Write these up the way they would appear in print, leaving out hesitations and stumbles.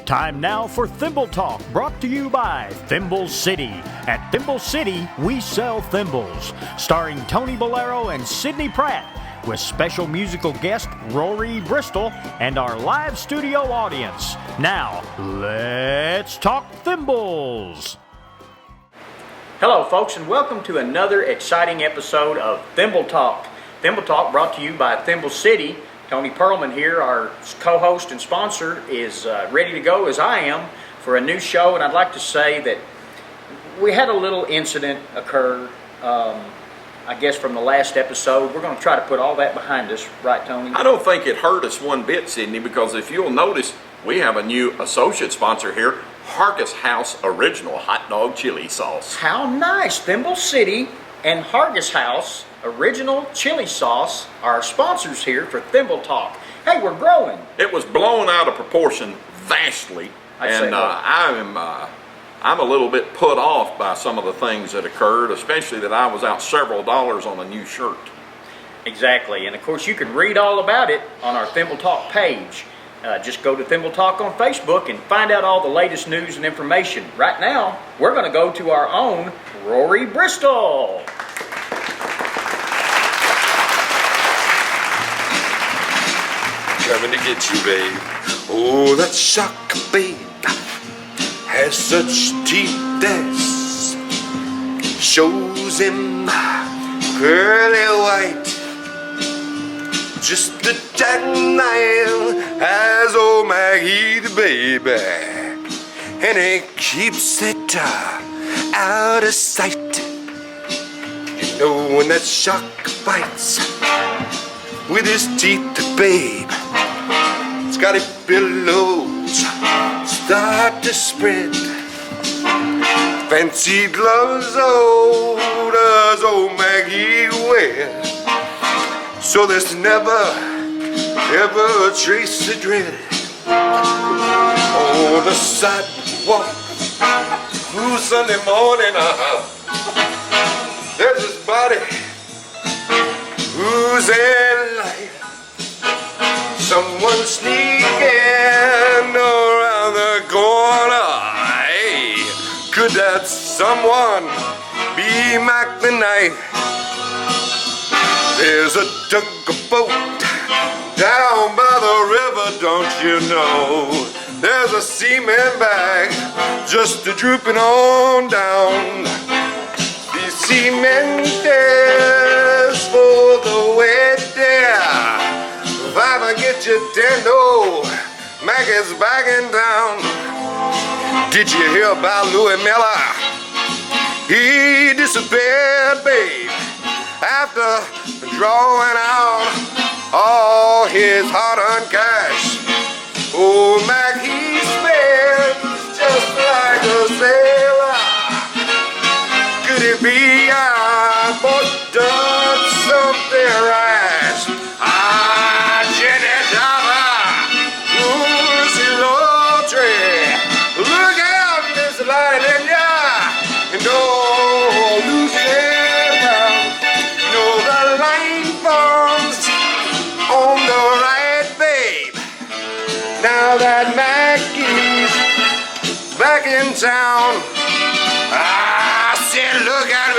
Time now for Thimble Talk, brought to you by Thimble City. At Thimble City, we sell thimbles. Starring Tony Bolero and Sidney Pratt, with special musical guest Rory Bristol and our live studio audience. Now, let's talk thimbles. Hello, folks, and welcome to another exciting episode of Thimble Talk. Thimble Talk brought to you by Thimble City. Tony Perlman here, our co-host and sponsor, is ready to go as I am for a new show, and I'd like to say that we had a little incident occur, I guess from the last episode. We're going to try to put all that behind us, right, Tony? I don't think it hurt us one bit, Sidney, because if you'll notice, we have a new associate sponsor here, Hargis House Original Hot Dog Chili Sauce. How nice! Thimble City and Hargis House Original Chili Sauce are sponsors here for Thimble Talk. Hey, we're growing. It was blown out of proportion vastly, and I'm a little bit put off by some of the things that occurred, especially that I was out several dollars on a new shirt. Exactly, and of course you can read all about it on our Thimble Talk page. Just go to Thimble Talk on Facebook and find out all the latest news and information. Right now, we're going to go to our own Rory Bristol. Coming to get you, babe. Oh, that shock, babe, has such teeth that shows him pearly white. Just the jackknife as old Maggie the baby, and he keeps it out of sight. You know when that shark bites with his teeth, babe, it's got its billows start to spread. Fancy gloves, oh, does old Maggie wear, so there's never, ever a trace of dread on the sidewalk. Ooh, Sunday morning, there's this body oozing life. Someone sneaking around the corner. Hey, could that someone be Mac the Knight? There's a tugboat down by the river, don't you know? There's a cement bag just drooping on down. The cement is for the wet there. If I get you ten, no, Mac is backing down. Did you hear about Louis Miller? He disappeared, babe, after drawing out all his hard-earned cash. Oh, Mac, he spends just like a sailor. Could it be I done something rash? Jenny Dava, Lucy Lotry, look out, Miss Lighting, and oh, Lucy Brown, know the line forms on the right, babe. Now that Mackie's back in town, I said, look out,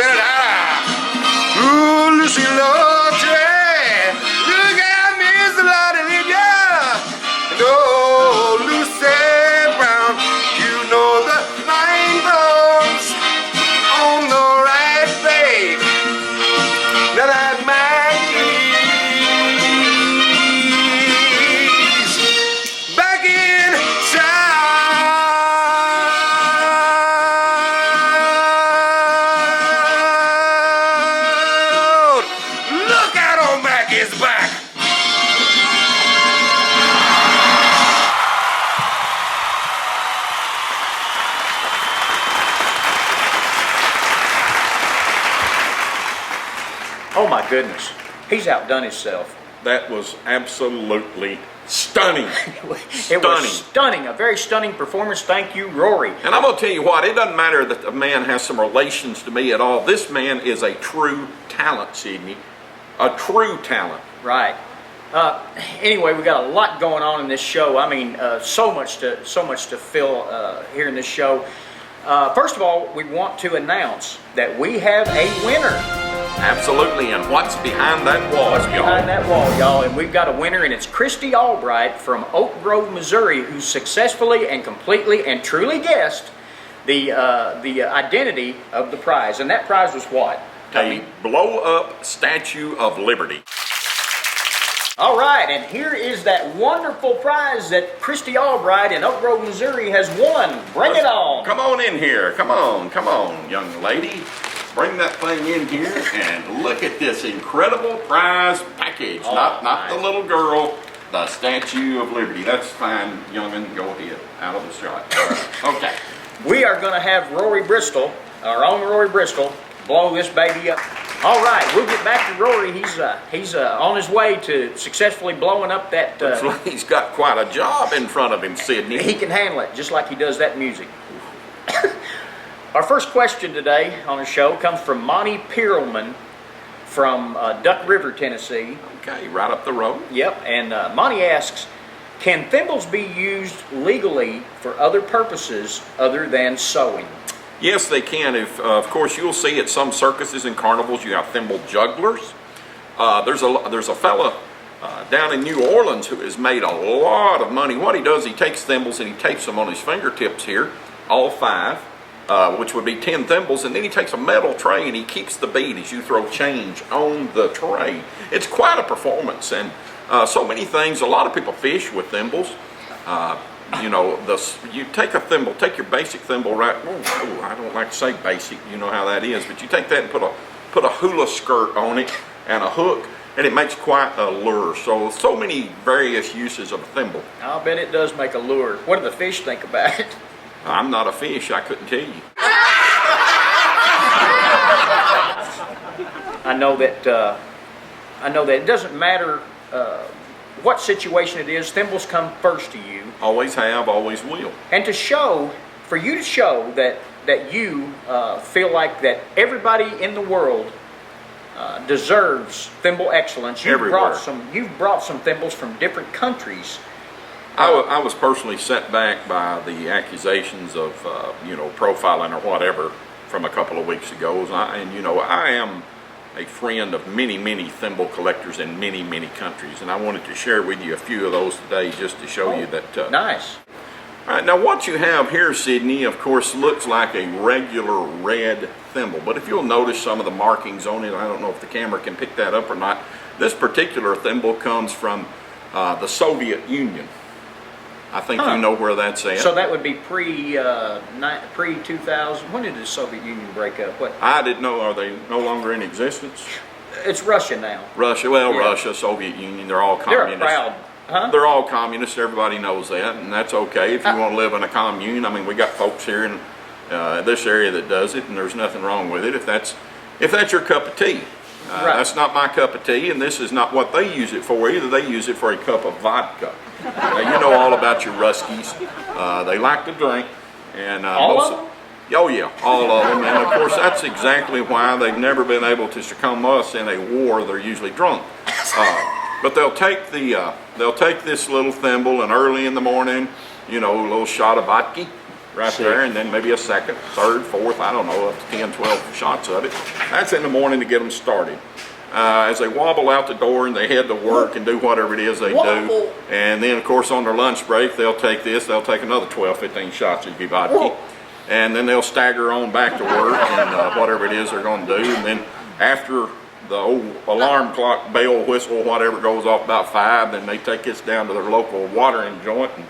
ooh, Lucy Lotry, look out, Miss Lottie, and oh, Lucy Brown, you know the line forms on the right, babe. Now that Maggie's back in town. Look out, old Maggie's back. Oh my goodness, he's outdone himself. That was absolutely stunning. It was stunning, a very stunning performance. Thank you, Rory. And I'm going to tell you what, it doesn't matter that the man has some relations to me at all. This man is a true talent, Sidney. A true talent. Right. Anyway, we got a lot going on in this show. I mean, so much to fill here in this show. First of all, we want to announce that we have a winner. Absolutely, and what's behind that wall, What's y'all? behind that wall, y'all? And we've got a winner, and it's Christy Albright from Oak Grove, Missouri, who successfully and completely and truly guessed the identity of the prize. And that prize was what? A blow-up Statue of Liberty. All right, and here is that wonderful prize that Christy Albright in Oak Grove, Missouri has won. Bring it on. Come on in here. Come on, young lady. Bring that thing in here and look at this incredible prize package. Oh, not nice. the little girl, the Statue of Liberty. That's fine, young'un. Go ahead. Out of the shot. Okay. We are going to have Rory Bristol, our own Rory Bristol, blow this baby up. All right, we'll get back to Rory. He's on his way to successfully blowing up that. Looks like he's got quite a job in front of him, Sydney. He can handle it, just like he does that music. Our first question today on the show comes from Monty Pearlman from Duck River, Tennessee. Okay, right up the road. Yep, and Monty asks, can thimbles be used legally for other purposes other than sewing? Yes, they can. If, of course, you'll see at some circuses and carnivals you have thimble jugglers. There's a fella down in New Orleans who has made a lot of money. What he does, he takes thimbles and he tapes them on his fingertips here, all 5, which would be 10 thimbles, and then he takes a metal tray and he keeps the bead as you throw change on the tray. It's quite a performance, and so many things. A lot of people fish with thimbles. You know, you take a thimble, take your basic thimble, right? Oh, I don't like to say basic, you know how that is, but you take that and put a hula skirt on it and a hook, and it makes quite a lure. So many various uses of a thimble. I'll bet it does make a lure. What do the fish think about it? I'm not a fish, I couldn't tell you. I know that it doesn't matter what situation it is, thimbles come first to you. Always have, always will. And for you to show that you feel like that everybody in the world deserves thimble excellence. You've brought some thimbles from different countries. I was personally set back by the accusations of profiling or whatever from a couple of weeks ago, I am a friend of many thimble collectors in many countries, and I wanted to share with you a few of those today just to show you that. Nice. All right, now what you have here, Sydney, of course, looks like a regular red thimble, but if you'll notice some of the markings on it, I don't know if the camera can pick that up or not. This particular thimble comes from the Soviet Union. I think you know where that's at. So that would be pre-2000. When did the Soviet Union break up? What? I didn't know. Are they no longer in existence? It's Russia now. Russia, Russia, Soviet Union, they're all communists. They're proud. Huh? They're all communists. Everybody knows that, and that's okay if you want to live in a commune. I mean, we got folks here in this area that does it, and there's nothing wrong with it if that's your cup of tea. Right. That's not my cup of tea, and this is not what they use it for either. They use it for a cup of vodka. Now, you know all about your Ruskies. They like to drink. And all of them? Oh yeah, all of them. And of course, that's exactly why they've never been able to succumb us in a war. They're usually drunk. But they'll take this little thimble, and early in the morning, a little shot of vodka right there, and then maybe a second, third, fourth, I don't know, up to 10, 12 shots of it. That's in the morning to get them started. As they wobble out the door and they head to work and do whatever it is they do. And then, of course, on their lunch break, they'll take another 12, 15 shots of vodka. And then they'll stagger on back to work and whatever it is they're going to do. And then after the old alarm clock, bell, whistle, whatever goes off about 5, then they take this down to their local watering joint and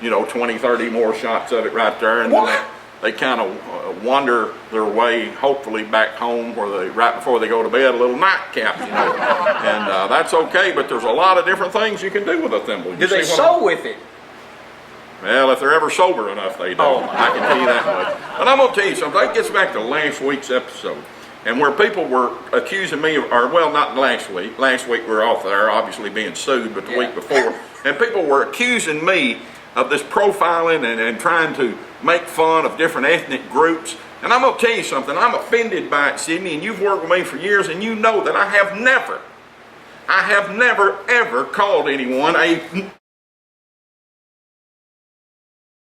20, 30 more shots of it right there, and then they kind of wander their way, hopefully back home, right before they go to bed, a little nightcap, and that's okay. But there's a lot of different things you can do with a thimble. Do they sew with it? Well, if they're ever sober enough, they don't. I can tell you that much. But I'm gonna tell you something. That gets back to last week's episode, and where people were accusing me, not last week. Last week we were off there, obviously being sued, but the week before, and people were accusing me of this profiling and trying to make fun of different ethnic groups. And I'm going to tell you something. I'm offended by it, Sydney, and you've worked with me for years, and you know that I I have never ever called anyone a